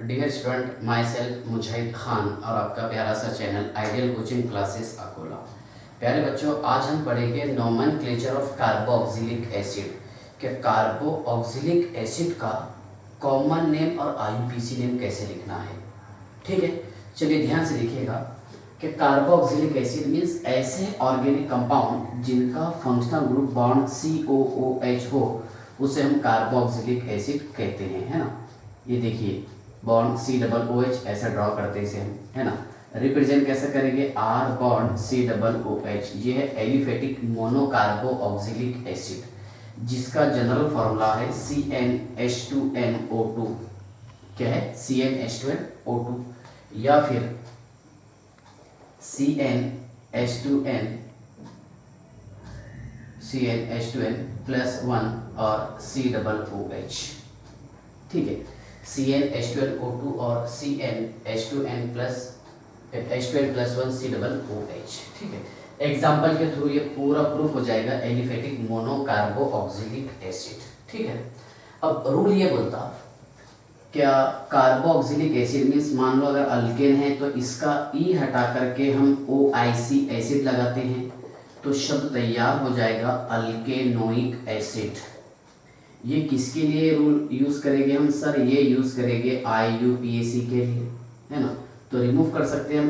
Dear student, my self मुजाहिद खान और आपका प्यारा सा channel ideal coaching classes Akola. प्यारे बच्चों, आज हम पढ़ेंगे नोमेनक्लेचर ऑफ कार्बोक्सिलिक एसिड कि कार्बोक्सिलिक एसिड का कॉमन नेम और आईयूपीएसी नेम कैसे लिखना है। ठीक है, चलिए ध्यान से देखिएगा कि कार्बोक्सिलिक एसिड मीन्स ऐसे ऑर्गेनिक कंपाउंड जिनका फंक्शनल ग्रुप बॉन्ड COOH हो, उसे हम कार्बोक्सिलिक एसिड कहते हैं, है ना। ये देखिए बॉन्ड COOH ऐसा ड्रॉ करते हैं इसे हम, है ना। रिप्रेजेंट कैसे करेंगे, R बॉन्ड COOH। ये है एलिफेटिक मोनोकार्बोक्सिलिक एसिड जिसका जनरल फॉर्मूला है CnH2nO2। क्या है, CnH2nO2 या फिर CnH2n +1 और COOH। ठीक है, CnH2nO2 और CnH2n +1 COOH। ठीक है, एग्जाम्पल के थ्रू ये पूरा प्रूफ हो जाएगा एलिफेटिक मोनोकार्बोक्सिलिक एसिड। ठीक है, अब रूल ये बोलता क्या कार्बोक्सिलिक एसिड मीन्स मान लो अगर अल्केन है तो इसका ई हटा करके हम OIC एसिड लगाते हैं तो शब्द तैयार हो जाएगा अल्केनोइक एसिड। ये किसके लिए रूल यूज करेंगे हम सर, ये यूज करेंगे IUPAC के लिए, है ना। तो रिमूव कर सकते हैं हम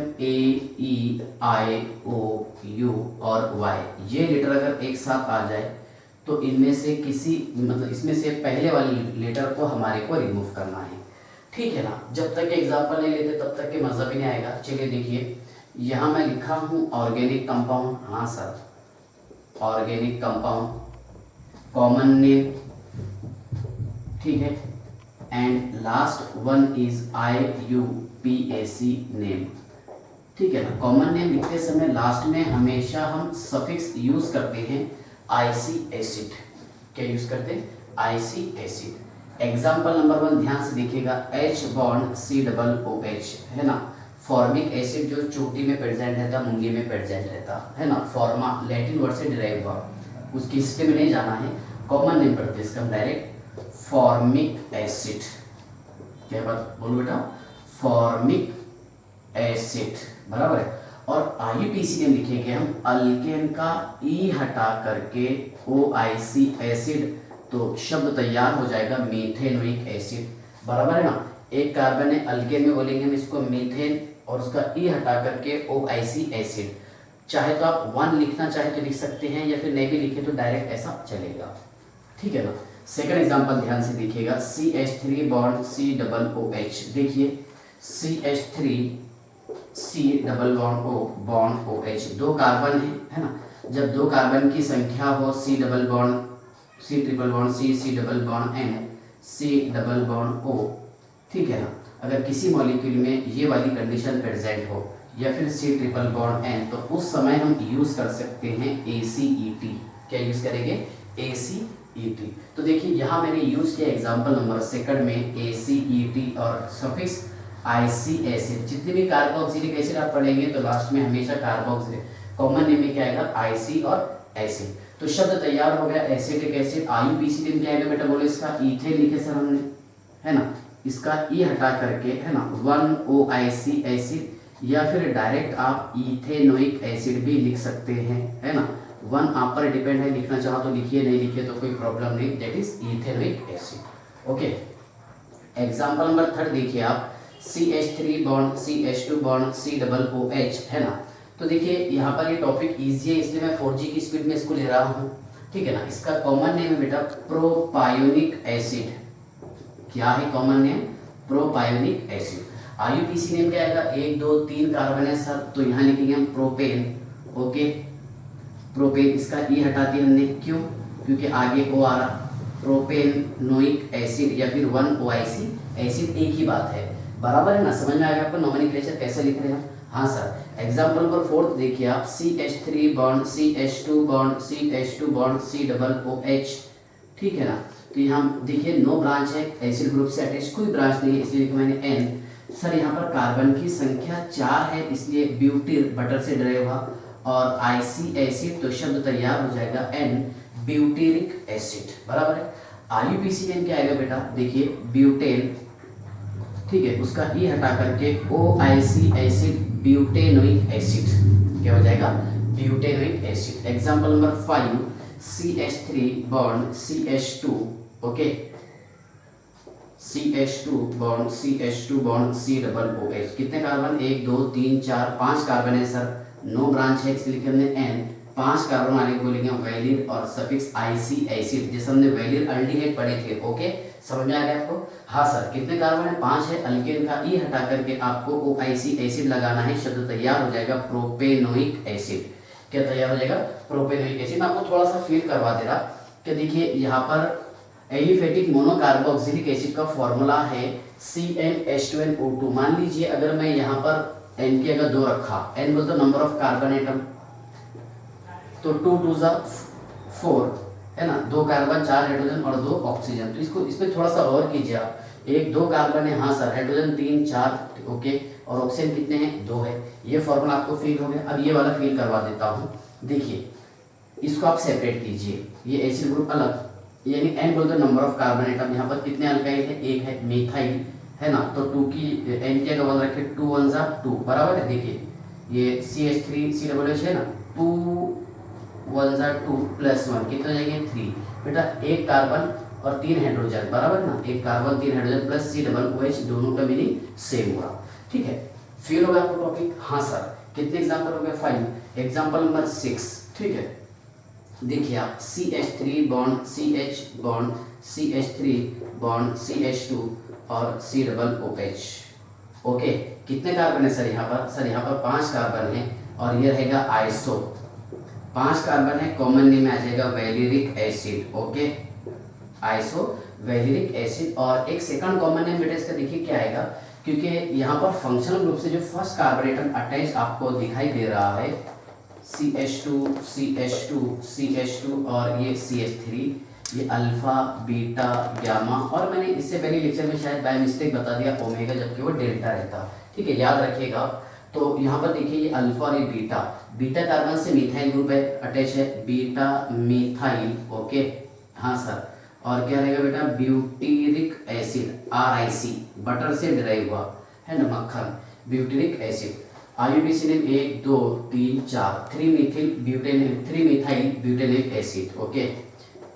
AEIOU और Y। ये लेटर अगर एक साथ आ जाए तो इनमें से किसी मतलब इसमें से पहले वाले लेटर को हमारे को रिमूव करना है। ठीक है ना, जब तक एग्जाम्पल नहीं लेते तब तक के मजा भी नहीं आएगा। चलिए देखिए, यहाँ मैं लिखा हूँ ऑर्गेनिक कंपाउंड, हाँ sir, organic compound common name, ठीक है, and last one is IUPAC name. ठीक है ना, कॉमन नेम लिखते समय लास्ट में हमेशा हम सफिक्स यूज करते हैं IC एसिड। क्या यूज करते हैं, IC एसिड। एग्जाम्पल नंबर 1 ध्यान से देखिएगा, H बॉन्ड COOH, है ना। फॉर्मिक एसिड जो चोटी में प्रेजेंट रहता, मुंगी में प्रेजेंट रहता, है ना। फॉर्मा लैटिन वर्ड से डिराइव हुआ, उसकी हिस्ट्री में नहीं जाना है, कॉमन नेम पढ़ते इसका डायरेक्ट फॉर्मिक एसिड। क्या बात बोलो बेटा, फॉर्मिक एसिड, बराबर है। और IUPAC नेम लिखेंगे हम अल्केन का ई हटा करके OIC एसिड, तो शब्द तैयार हो जाएगा मीथेनोइक एसिड, बराबर है ना। एक कार्बन है अल्केन में, बोलेंगे हम इसको मीथेन और उसका ई हटा करके OIC एसिड। चाहे तो आप 1 लिखना चाहे तो लिख सकते हैं, या फिर नहीं भी लिखे तो डायरेक्ट ऐसा चलेगा। ठीक है ना। सेकंड एग्जांपल ध्यान से देखिएगा, CH3 बॉन्ड COOH। देखिए CH3 C double bond O bond OH, 2 carbon है ना। जब 2 कार्बन की संख्या हो C double bond C triple bond C double bond N C double bond O, ठीक है ना। अगर किसी मॉलिक्यूल में ये वाली कंडीशन प्रेजेंट हो या फिर C ट्रिपल बॉन्ड N, तो उस समय हम यूज कर सकते हैं ACET। क्या यूज करेंगे, ACET। तो देखिए यहाँ मैंने यूज किया एग्जांपल नंबर 2 में ACET और सफिक्स IC एसिड। जितने भी कार्बोक्सिलिक एसिड आप पढ़ेंगे तो लास्ट में हमेशा कार्बोक्सिलिक कॉमन नेम में क्या आएगा, IC और एसिड। तो शब्द तैयार हो गया एसिटिक एसिड। IUPAC नेम क्या आएगा बेटा, बोलो इसका इथेन लिखे सर हमने, है ना। इसका ई हटा करके, है ना, 1 OIC एसिड, या फिर डायरेक्ट आप इथेनोइक एसिड भी लिख सकते हैं, है ना। 1 आप पर डिपेंड है, लिखना चाहो तो लिखिए, नहीं लिखिए तो कोई प्रॉब्लम नहीं, that is ethanoic acid. Okay, example number 3 देखिए आप, CH3 bond CH2 bond COOH, है ना। तो देखिए यहाँ पर ये टॉपिक इजी है, इसलिए मैं 4G की स्पीड में इसको ले रहा हूँ। ठीक है ना। इसका कॉमन नेम है बेटा प्रोपायोनिक एसिड। क्या है common name, propionic acid. IUPAC name क्या आएगा, 1 2 3 कार्बन है सर, तो यहाँ लिखेंगे हम प्रोपेन। ओके, प्रोपेन, इसका ई हटा दिया हमने, क्यों, क्योंकि आगे O आ रहा। प्रोपेनोइक एसिड या फिर 1 OIC एसिड, एक ही बात है, बराबर है ना। समझ में आएगा आपको नोमेनक्लेचर कैसे लिख रहे हैं। हाँ सर। एग्जांपल नंबर 4 देखिए आप, CH3 bond CH2 bond CH2 bond COOH, ठीक है ना। तो यहाँ देखिए नो ब्रांच है, एसिड ग्रुप से अटैच कोई ब्रांच नहीं है, इसलिए लिखा मैंने N। सर यहाँ पर कार्बन की संख्या 4 है, इसलिए ब्यूटिल बटर से डरे हुआ, और IC एसिड, तो शब्द तैयार हो जाएगा N ब्यूटेरिक एसिड, बराबर है। IUPAC नेम क्या आएगा बेटा, देखिए ब्यूटेन, ठीक है, उसका ई हटा करके OIC एसिड ब्यूटेनोइक एसिड क्या हो जाएगा, butanoic acid. Example number 5 CH3 bond CH2, okay, CH2 bond CH2 bond COOH, कितने कार्बन, 1 2 3 4 5 कार्बन है सर, 9 ब्रांच है, इसलिए लिखे हमने N, 5 कार्बन वाले को बोलेंगे वैलिन और सफिक्स IC एसिड, जैसे हमने वैलिन अल्डिहाइड पढ़े थे। ओके, समझ में आ गया आपको? हाँ सर, कितने कार्बन है, 5 है, अल्केन का ई हटा करके आपको OIC एसिड लगाना है, शब्द तैयार हो जाएगा प्रोपेनोइक एसिड। क्या तैयार हो जाएगा, प्रोपेनोइक एसिड। मैं आपको थोड़ा सा फील करवा दे रहा कि देखिए यहाँ पर एलिफेटिक मोनोकार्बोक्सिलिक एसिड का फॉर्मूला है CnH2nO2। मान लीजिए अगर मैं यहाँ पर N की अगर 2 रखा, N बोलते नंबर ऑफ कार्बन एटम, तो 2 2 4 है ना, 2 कार्बन 4 हाइड्रोजन और 2 ऑक्सीजन। तो इसको इसमें थोड़ा सा और कीजिए आप, 1 2 कार्बन है, हाँ सर, हाइड्रोजन 3 4, ओके, और ऑक्सीजन कितने हैं, 2 है। ये फॉर्मूला आपको फील हो गया। अब ये वाला फील करवा देता हूँ। देखिए इसको आप सेपरेट कीजिए, ये एसिड ग्रुप अलग, यानी N बोलते नंबर ऑफ कार्बन एटम, यहाँ पर कितने अल्काइल है, 1 है, मिथाइल है ना, तो 2 की N की अगर 1 रखे 2 1 2 बराबर है। देखिए ये CH3 COOH है ना, 2 1 2 प्लस 1 कितने हो जाएंगे, 3। बेटा 1 कार्बन और 3 हाइड्रोजन बराबर ना, 1 कार्बन 3 हाइड्रोजन प्लस COOH, दोनों का मीनिंग सेम हुआ। ठीक है, फील होगा आपको टॉपिक? हाँ सर। कितने एग्जाम्पल हो गए, 5। एग्जाम्पल नंबर 6, ठीक है, देखिए आप CH3 bond CH bond CH3 bond CH2 और COOH, ओके, कितने कार्बन है सर यहाँ पर? सर यहाँ पर 5 कार्बन है और ये रहेगा आइसो, 5 कार्बन है, कॉमन नेम आ जाएगा वैलेरिक एसिड, ओके, आइसो वैलेरिक एसिड। और एक सेकंड कॉमन नेम बेटा इसका देखिए क्या आएगा, क्योंकि यहाँ पर फंक्शनल ग्रुप से जो फर्स्ट कार्बन एटम अटैच आपको दिखाई दे रहा है, CH2 CH2 CH2 और ये CH3, ये अल्फा बीटा गामा, और मैंने इससे पहले लेक्चर में शायद बाय मिस्टेक बता दिया ओमेगा, जबकि वो डेल्टा रहता। ठीक है, याद रखिएगा। तो यहाँ पर देखिए ये अल्फा और ये बीटा, बीटा कार्बन से मिथाइल ग्रुप है, अटैच है, बीटा मिथाइल, ओके, हाँ सर। और क्या रहेगा बेटा, ब्यूटेरिक एसिड RIC, बटर से डिराइव हुआ है ना, मक्खन, butyric acid. IUPAC name 1 2 3 4, 3 methyl butanoic acid, okay,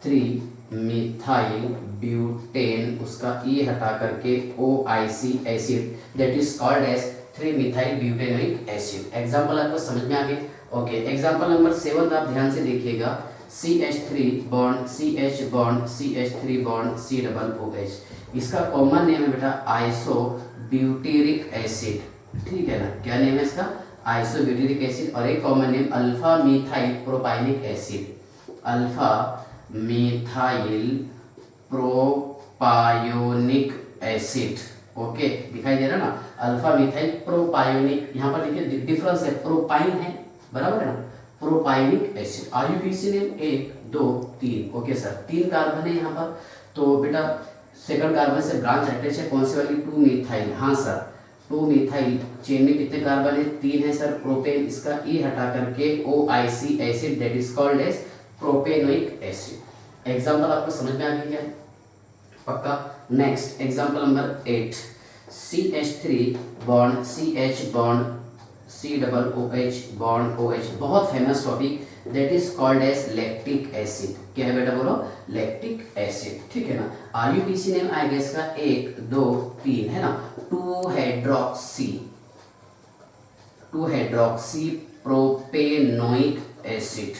3 methyl butane, उसका ई हटा करके OIC acid, that is called as 3 methyl butanoic acid. Example आपको समझ में आ गया? ओके, एग्जांपल नंबर 7 आप ध्यान से देखिएगा, CH3 bond CH bond CH3 bond COOH, इसका कॉमन नेम है बेटा आइसो ब्यूटेरिक एसिड। ठीक है ना, क्या नेम है इसका, आइसोब्यूटेरिक एसिड। और एक common name alpha methyl propanoic acid, alpha methyl propionic acid, okay, दिखाई दे रहा ना, अल्फा मिथाइल प्रोपायोनिक। यहाँ पर देखिए डिफरेंस है, प्रोपाइन है बराबर है ना, propanoic acid. IUPAC name 1 2 3, okay sir, 3 carbon है यहाँ पर। तो बेटा सेकंड कार्बन से ब्रांच अटैच है, कौन सी वाली, 2 मिथाइल, हाँ सर, 2 मिथाइल, चेन में कितने कार्बन है, 3 है सर, प्रोपेन, इसका ई हटा करके OIC acid, that is called as propanoic acid. Example आपको समझ में आ गया क्या, पक्का? Next example number 8, CH3 bond CH bond COOH bond OH, बहुत famous topic, that is called as lactic acid. क्या है बेटा, बोलो, लैक्टिक एसिड। ठीक है ना, IUPAC नेम आएगा इसका 1 2 3 है ना, 2 हाइड्रोक्सी प्रोपेनोइक एसिड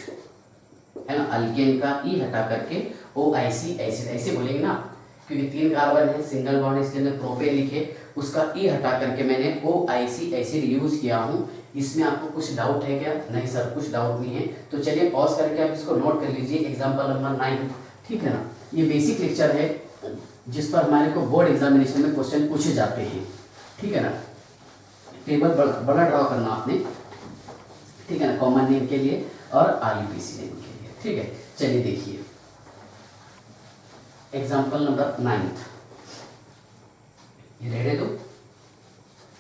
है ना, अल्केन का ई हटा करके OIC एसिड, ऐसे बोलेंगे ना, क्योंकि 3 कार्बन है, सिंगल बॉन्ड, इसके अंदर प्रोपेन लिखे, उसका ई हटा करके मैंने OIC एसिड यूज किया हूँ। इसमें आपको कुछ डाउट है क्या? नहीं सर, कुछ डाउट नहीं है। तो चलिए पॉज करके आप इसको नोट कर लीजिए। एग्जांपल नंबर 9, ठीक है ना, ये बेसिक लेक्चर है जिस पर हमारे को बोर्ड एग्जामिनेशन में क्वेश्चन पूछे जाते हैं। ठीक है ना, टेबल बड़ा ड्रॉ करना आपने, ठीक है ना, कॉमन नेम के लिए और IUPAC नेम के लिए। ठीक है, चलिए देखिए एग्जांपल नंबर 9, ये रहने दो,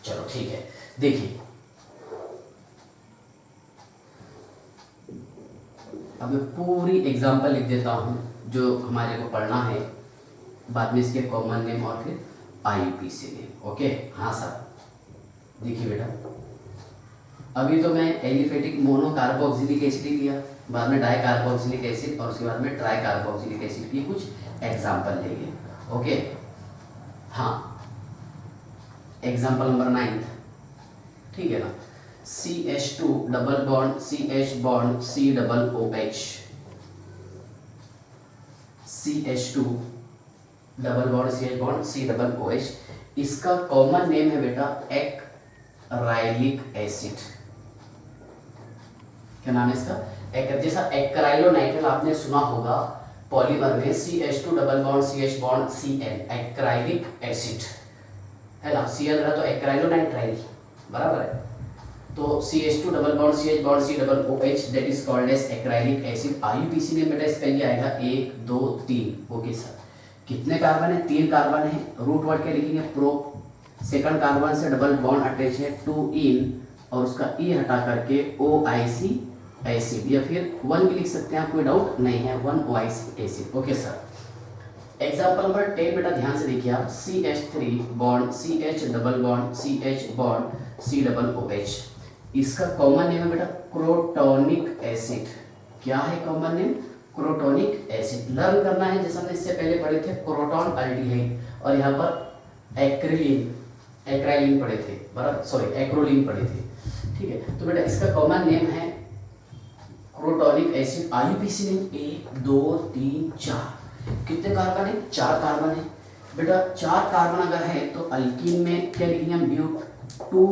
चलो ठीक है। देखिए अब मैं पूरी एग्जांपल लिख देता हूं जो हमारे को पढ़ना है, बाद में इसके कॉमन नेम और फिर IUPAC नेम। ओके, हाँ सर। देखिए बेटा, अभी तो मैं एलिफेटिक मोनोकार्बोक्सिलिक एसिड लिया, बाद में डाई कार्बोक्सिलिक एसिड और उसके बाद में ट्राई कार्बोक्सिलिक एसिड की कुछ एग्जाम्पल लेंगे। ओके, हाँ, एग्जाम्पल नंबर 9, ठीक है ना। CH2 double bond CH bond C double OH, CH2 double bond CH bond C double OH, इसका कॉमन नेम है बेटा एक्राइलिक एसिड। क्या नाम है इसका? जैसा एक्राइलोनाइट्राइल आपने सुना होगा पॉलीमर में, CH2 double bond CH bond Cl, acrylic acid है ना। Cl रहा तो एक्राइलोनाइट्राइल, बराबर है। तो CH2 double bond CH bond C double OH, that is called as acrylic acid. IUPAC में बेटा इसका ये आएगा 1 2 3। ओके सर, कितने कार्बन है? 3 कार्बन है। रूट वर्ड क्या लिखेंगे? प्रो। सेकंड कार्बन से डबल बॉन्ड अटैच है 2 इन, और उसका ई हटा करके OIC एसिड, या फिर 1 भी लिख सकते हैं आप, कोई डाउट नहीं है, 1 OIC acid. Okay sir, example number 10 बेटा ध्यान से देखिए आप। CH3 bond CH double bond CH bond C double OH, इसका कॉमन नेम है बेटा क्रोटोनिक एसिड। क्या है common name? Crotonic acid. Learn करना है, जैसे हमने इससे पहले पढ़े थे क्रोटोन अल्डिहाइड, और यहाँ पर एक्राइलिन पढ़े थे, बराबर, सॉरी एक्रोलिन पढ़े थे, ठीक है। तो बेटा इसका कॉमन नेम है क्रोटोनिक एसिड। IUPAC name 1 2 3 4। कितने कार्बन है? 4 कार्बन है बेटा। 4 कार्बन अगर है तो अल्कीन में क्या लिखेंगे हम? ब्यूट 2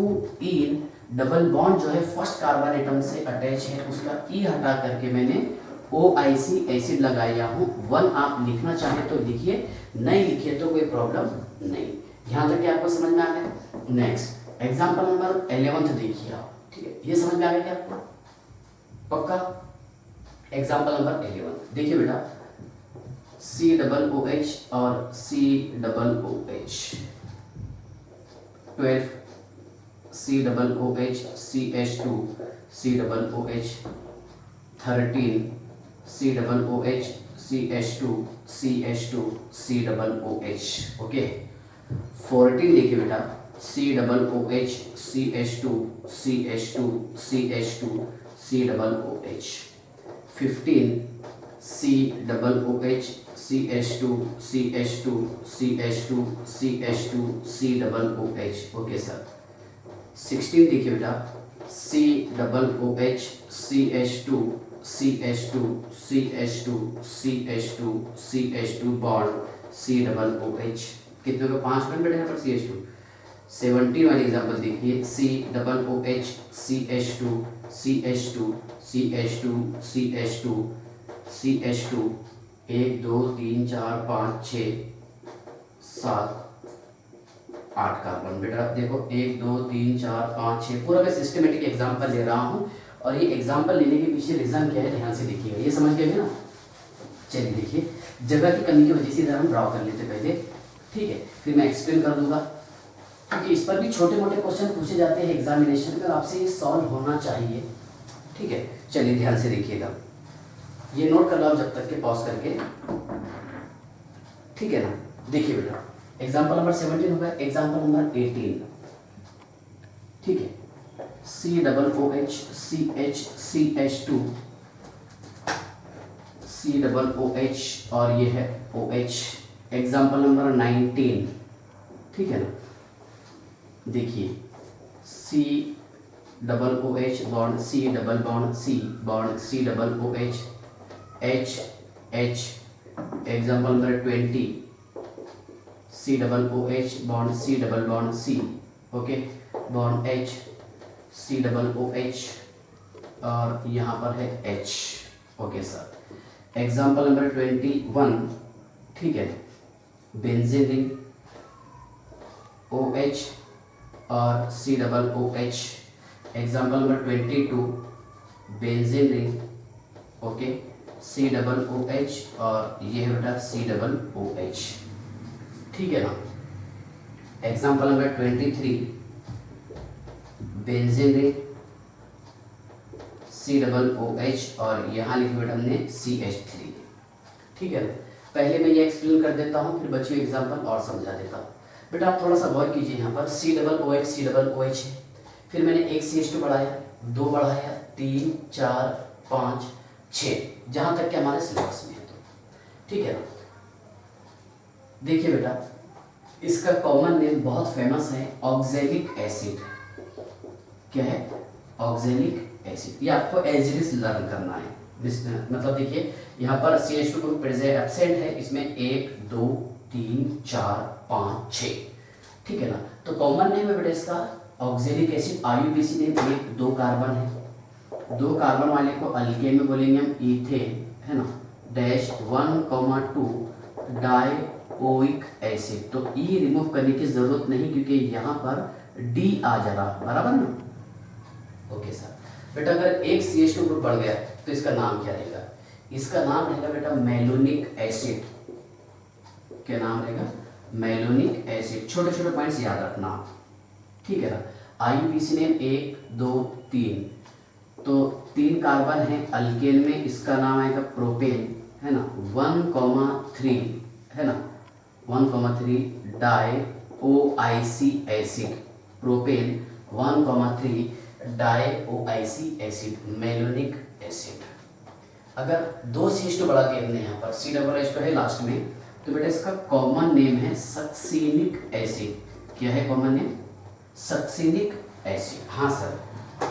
इन, डबल बॉन्ड जो है फर्स्ट कार्बन एटम से अटैच है, उसका ई हटा करके मैंने OIC एसिड लगाया हूँ। 1 आप लिखना चाहे तो लिखिए, नहीं लिखिए तो कोई प्रॉब्लम नहीं। यहाँ तक कि आपको समझ में आ गया। नेक्स्ट एग्जाम्पल नंबर 11 देखिए आप, ठीक है। ये समझ में आ गया क्या आपको? पक्का? एग्जाम्पल नंबर 11 देखिए बेटा, C डबल OH और C double OH, 12 C double OH CH2 C double OH, 13 C double OH CH2 CH2 C double OH। Okay, 14 देखिए बेटा, C double OH CH2 CH2 CH2 C double OH। 15 C double OH CH2 CH2 CH2 CH2 C double OH। Okay sir. 16 देखिए बेटा, C double OH CH2 CH2 CH2 CH2 CH2 bond C double OH। कितने को? 5 minute बेटा यहाँ पर CH2। 17 वाली example देखिए, C double OH CH2 CH2 CH2 CH2 CH2, 1 2 3 4 5 6 7 8 carbon. बेटा देखो 1 2 3 4 5 6, पूरा मैं सिस्टमेटिक एग्जाम्पल ले रहा हूँ, और ये एग्जाम्पल लेने के पीछे रीजन क्या है ध्यान से देखिएगा। ये समझ गए ना? चलिए देखिए, जगह की कमी की वजह से इधर हम ड्रॉ कर लेते पहले, ठीक है, फिर मैं एक्सप्लेन कर दूंगा, क्योंकि इस पर भी छोटे मोटे क्वेश्चन पूछे जाते हैं एग्जामिनेशन में, आपसे ये सॉल्व होना चाहिए, ठीक है। चलिए ध्यान से देखिएगा, ये नोट कर लो आप जब तक के पॉज करके, ठीक है ना। देखिए बेटा, एग्जाम्पल नंबर 17 होगा, एग्जाम्पल नंबर 18, ठीक है। C double OH CH CH2 C double OH, और ये है OH। एग्जाम्पल नंबर 19, ठीक है ना। देखिए C double OH bond C double bond C bond C double OH H H। Example number 20, C double OH bond C double bond C, okay, bond H C double OH, और यहाँ पर है H। Okay sir. Example number 21, ठीक है, benzene ring OH और C double OH। Example number 22, benzene ring, okay, C double OH, और ये है बेटा C डबल OH, ठीक है ना। Example number 23, benzene ring C double OH, और यहाँ लिखे बेटा हमने CH3, ठीक है ना। पहले मैं ये एक्सप्लेन कर देता हूँ, फिर बच्चों एग्जाम्पल और समझा देता हूँ। बेटा आप थोड़ा सा गौर कीजिए, यहाँ पर C OH है, फिर मैंने एक CH2 बढ़ाया, 2 बढ़ाया, 3 4 5 6, जहाँ तक कि हमारे सिलेबस में है। तो ठीक है ना। देखिए बेटा इसका कॉमन नेम बहुत फेमस है, ऑक्जेलिक एसिड। क्या है? Oxalic acid. ये आपको एज इट इज लर्न करना है। मतलब देखिए यहाँ पर CH2 ग्रुप प्रेजेंट एब्सेंट है, इसमें 1 2 3 4 5 6, ठीक है ना। तो कॉमन नेम है बेटा इसका oxalic acid. IUPAC name 1 2 carbon है, 2 कार्बन वाले को अल्केन में बोलेंगे हम इथेन, है ना, डैश 1,2 डाइओइक एसिड। तो ई रिमूव करने की जरूरत नहीं क्योंकि यहाँ पर डी आ जा रहा, बराबर ना। Okay sir. बेटा अगर एक CH2 ग्रुप बढ़ गया तो इसका नाम क्या रहेगा? इसका नाम रहेगा बेटा मेलोनिक एसिड। क्या नाम रहेगा? Malonic acid. छोटे छोटे पॉइंट्स याद रखना, ठीक है ना। IUPAC नेम 1 2 3, तो 3 कार्बन है अल्केन में, इसका नाम आएगा प्रोपेन, है ना, 1,3, है ना, 1,3 dioic acid, propane 1,3 dioic acid, malonic acid. अगर 2 CH2 बढ़ा के हमने यहाँ पर CH2 है लास्ट में, तो बेटा इसका कॉमन नेम है सक्सिनिक एसिड। क्या है कॉमन नेम? Succinic acid. हाँ सर,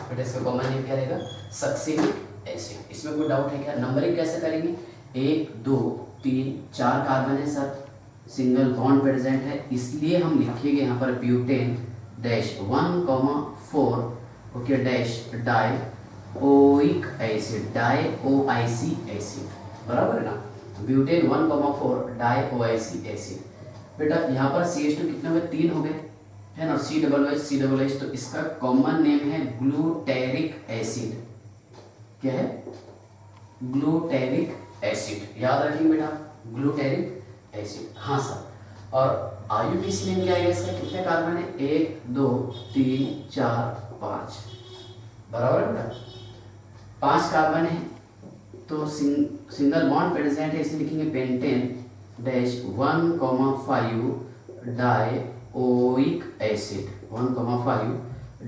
बेटा इसका कॉमन नेम क्या रहेगा? Succinic acid. इसमें कोई डाउट है क्या? नंबरिंग कैसे करेंगे? 1 2 3 4 कार्बन है सर, सिंगल बॉन्ड प्रेजेंट है, इसलिए हम लिखेंगे यहाँ पर butane dash 1,4, okay, dash dioic acid, dioic acid, बराबर है ना। Butane 1,4 dioic acid. बेटा यहाँ पर CH2 कितने हो गए? 3 हो गए, है ना, COOH, तो इसका कॉमन नेम है ग्लूटेरिक एसिड। क्या है? Glutaric acid. याद रखेंगे बेटा, ग्लूटेरिक एसिड। हाँ सर। और IUPAC नेम क्या है इसका? कितने कार्बन है? 1 2 3 4 5, बराबर है बेटा। 5 कार्बन है तो सिंगल बॉन्ड प्रेजेंट है, इसलिए लिखेंगे pentane dash 1,5 dioic acid, 1,5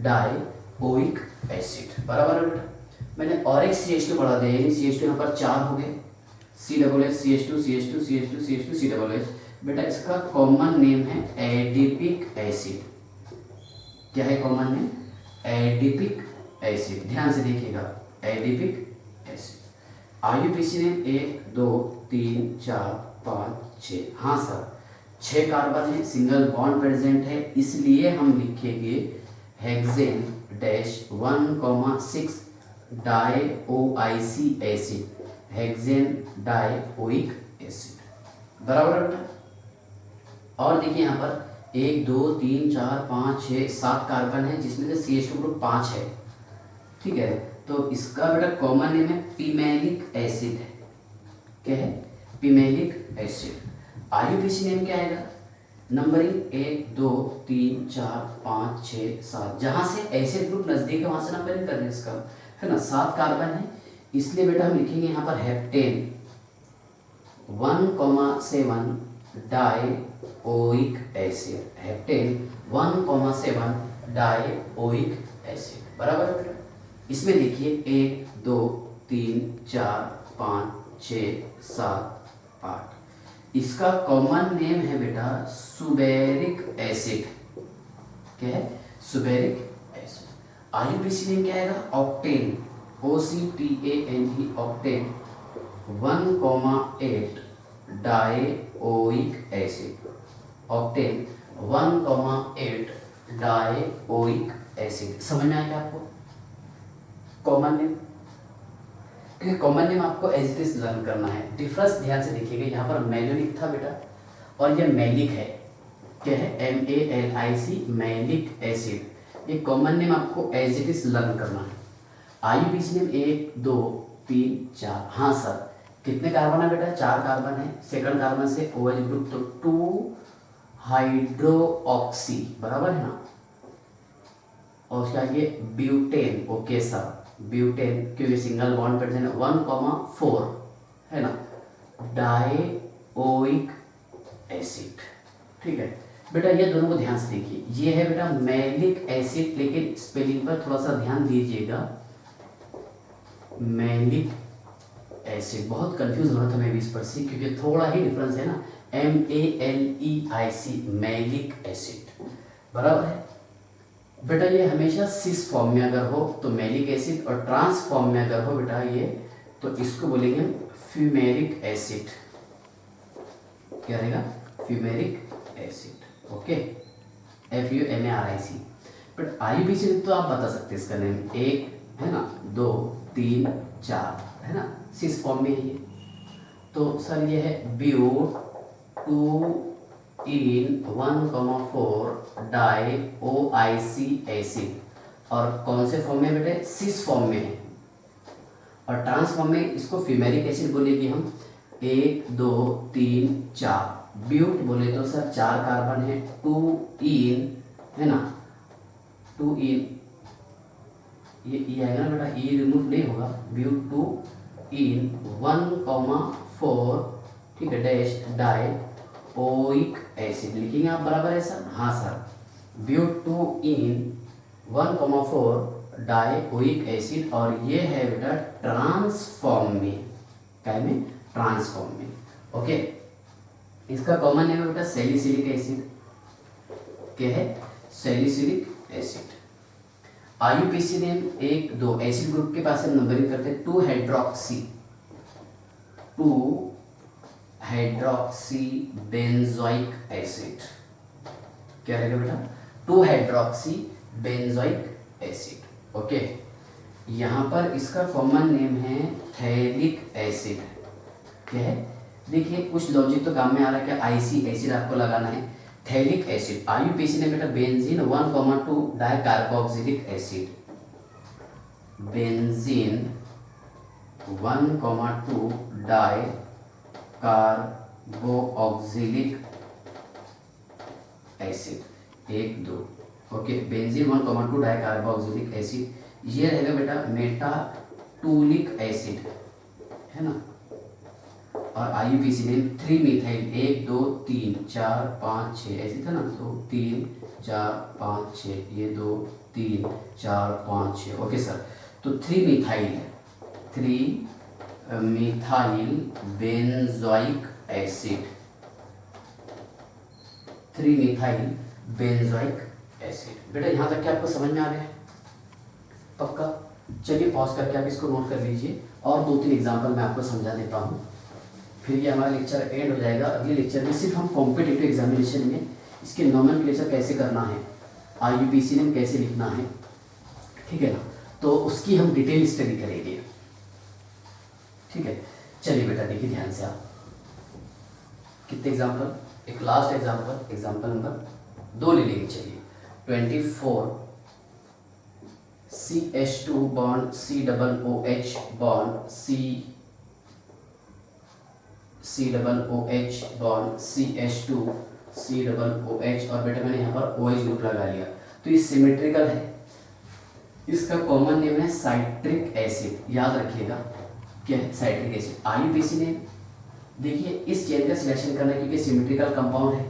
dioic acid, बराबर है बेटा। मैंने और एक CH2 बढ़ा दिया, यानी CH2 यहाँ पर 4 हो गए, COOH। बेटा इसका कॉमन नेम है एडिपिक एसिड। क्या है कॉमन नेम? Adipic acid. ध्यान से देखिएगा, एडिपिक एसिड। IUPAC name 1 2 3 4 5 6। हाँ सर, 6 कार्बन है, सिंगल बॉन्ड प्रेजेंट है, इसलिए हम लिखेंगे hexane dash 1,6 dioic acid, hexane dioic acid, बराबर है बेटा। और देखिए यहाँ पर 1 2 3 4 5 6 7 कार्बन है, जिसमें से CH2 ग्रुप 5 है, ठीक है। तो इसका बेटा कॉमन नेम है पिमेलिक एसिड है। क्या है? पिमेलिक एसिड। IUPAC नेम क्या आएगा? नंबरिंग 1 2 3 4 5 6 7, जहाँ से एसिड ग्रुप नजदीक है वहां से नंबरिंग कर रहे हैं इसका, है ना। 7 कार्बन है, इसलिए बेटा हम लिखेंगे यहाँ पर heptane 1,7 dioic acid, heptane 1,7 dioic acid, बराबर है बेटा। इसमें देखिए 1 2 3 4 5 6 7 8, इसका कॉमन नेम है बेटा सुबेरिक एसिड। क्या है? सुबेरिक एसिड। IUPAC नेम क्या आएगा? Octane, OCTANE, octane 1,8 dioic acid, octane 1,8 dioic acid. समझ में आएगा आपको कॉमन नेम? क्योंकि कॉमन नेम आपको एज इट इज लर्न करना है। डिफरेंस ध्यान से देखिएगा, यहाँ पर मेलोनिक था बेटा और ये मैलिक है। क्या है? MALIC, malic acid. ये कॉमन नेम आपको एज इट इज लर्न करना है। IUPAC name 1 2 3 4। हाँ सर, कितने कार्बन है बेटा? 4 कार्बन है, सेकंड कार्बन से OH ग्रुप, तो 2 हाइड्रोक्सी, बराबर है ना। और उसके आगे ब्यूटेन, ओके सर, ब्यूटेन क्योंकि सिंगल बॉन्ड प्रेजेंट 1,4, है ना, डाइओइक एसिड, ठीक है। बेटा ये दोनों को ध्यान से देखिए, ये है बेटा मैलिक एसिड, लेकिन स्पेलिंग पर थोड़ा सा ध्यान दीजिएगा। मैलिक एसिड, बहुत कंफ्यूज हो रहा था मैं भी इस पर से, क्योंकि थोड़ा ही डिफरेंस है ना। MALEIC, मैलिक एसिड, बराबर है बेटा। ये हमेशा सिस फॉर्म में अगर हो तो मैलिक एसिड, और ट्रांस फॉर्म में अगर हो बेटा ये, तो इसको बोलेंगे फ्यूमेरिक एसिड। क्या रहेगा? Fumaric acid. Okay, FUMARIC। But IUPAC तो आप बता सकते हैं इसका नेम, एक है ना, 2 3 4 है ना, सिस फॉर्म में है ये। तो सर ये है but 2 in 1,4 di OIC acid, और कौन से फॉर्म में बेटे? सिस फॉर्म में है। और ट्रांस फॉर्म में इसको फ्यूमेरिक एसिड बोलेंगे हम। 1 2 3 4 ब्यूट बोले तो सर 4 कार्बन है, 2 in है ना, 2 in, ये आएगा ना बेटा, ये रिमूव नहीं होगा। ब्यूट 2 in 1,4 ठीक है डैश डाई ओइक एसिड लिखेंगे आप, बराबर है सर? हाँ sir, but 2 in 1,4 di oic acid, और ये है बेटा ट्रांसफॉर्म में। क्या में? ट्रांसफॉर्म में। ओके, इसका कॉमन नेम है बेटा सैलिसिलिक एसिड। क्या है? Salicylic acid. IUPAC name 1 2 acid group के पास हम नंबरिंग करते हैं। 2 हाइड्रोक्सी बेंजोइक एसिड। क्या रहेगा बेटा? 2 हाइड्रोक्सी बेंजोइक एसिड। ओके, यहाँ पर इसका कॉमन नेम है थैलिक एसिड। क्या है? देखिए कुछ लॉजिक तो काम में आ रहा है। क्या IC एसिड आपको लगाना है, थैलिक एसिड। IUPAC ने बेटा benzene 1,2 di carboxylic acid, benzene 1,2 di carboxylic acid 1 2। Okay, benzene 1,2 di carboxylic acid. ये रहेगा बेटा मेटाटूलिक एसिड, है ना। और IUPAC ने 3 मिथाइल 1 2 3 4 5 6 ऐसे था ना, तो 3 4 5 6, ये 2 3 4 5 6। ओके सर, तो 3 methyl benzoic acid, 3 methyl benzoic acid. बेटा यहाँ तक क्या आपको समझ में आ गया? पक्का? चलिए पॉज करके आप इसको नोट कर लीजिए, और 2 3 एग्जाम्पल मैं आपको समझा देता हूँ, फिर ये हमारा लेक्चर एंड हो जाएगा। अगले लेक्चर में सिर्फ हम कॉम्पिटिटिव एग्जामिनेशन में इसके नोमेनक्लेचर कैसे करना है, IUPAC नेम कैसे लिखना है, ठीक है ना, तो उसकी हम डिटेल स्टडी करेंगे। ठीक है, चलिए बेटा देखिए ध्यान से आप। कितने एग्जाम्पल? एक लास्ट एग्जाम्पल नंबर 2 ले लेंगे। चलिए 24 CH2 bond COOH bond COOH bond CH2 COOH, और बेटा मैंने यहाँ पर OH ग्रुप लगा लिया, तो ये सिमेट्रिकल है। इसका कॉमन नेम है साइट्रिक एसिड, याद रखिएगा क्या है? Citric acid. IUPAC ने देखिए इस चेन का सिलेक्शन करना है क्योंकि सिमेट्रिकल कंपाउंड है।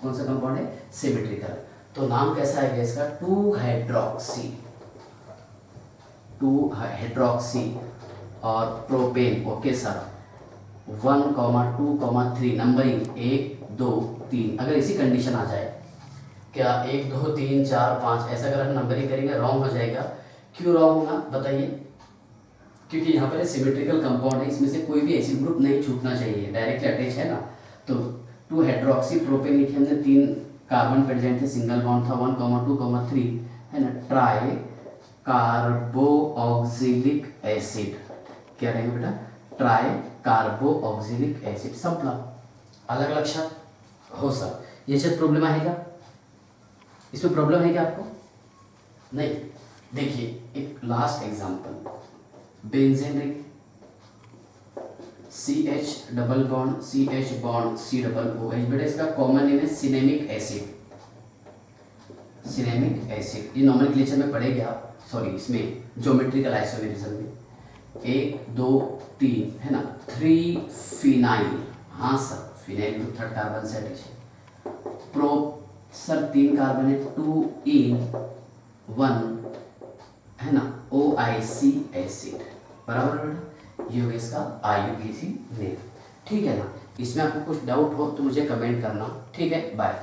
कौन सा कंपाउंड है? सिमेट्रिकल। तो नाम कैसा है इसका? 2 हाइड्रोक्सी और प्रोपेन। Okay sir, 1, 2, 3 numbering 1 2 3। अगर इसी कंडीशन आ जाए, क्या 1 2 3 4 5 ऐसा अगर हम नंबरिंग करेंगे रॉन्ग हो जाएगा। क्यों रॉन्ग होगा बताइए? क्योंकि यहाँ पर सिमेट्रिकल कंपाउंड है, इसमें से कोई भी एसिड ग्रुप नहीं छूटना चाहिए, डायरेक्टली अटैच है ना। तो 2 हाइड्रोक्सी प्रोपेन लिखे हमने, 3 कार्बन प्रेजेंट थे, सिंगल बॉन्ड था, 1, 2, 3 है ना। ट्राई कार्बोक्सिलिक एसिड, क्या रहेगा बेटा? Try carboxylic acid. सिंपल, अलग अलग शब्द हो सर। ये सब प्रॉब्लम आएगा, इसमें प्रॉब्लम है क्या आपको? नहीं। देखिए एक last example, benzene ring CH double bond CH bond C double OH। बेटा इसका कॉमन नेम है सिनेमिक एसिड। सिनेमिक एसिड ये नोमेनक्लेचर में पढ़ेंगे आप, सॉरी इसमें ज्योमेट्रिकल आइसोमेरिज्म में। 1 2 3 है ना, 3 फिनाइल। हाँ sir, phenyl group 3rd carbon से अटैच है। प्रो सर 3 कार्बन है, 2 इन 1 है ना OIC एसिड, बराबर बेटा, ये हो गया इसका IUPAC नेम। ठीक है ना, इसमें आपको कुछ डाउट हो तो मुझे कमेंट करना। ठीक है, बाय।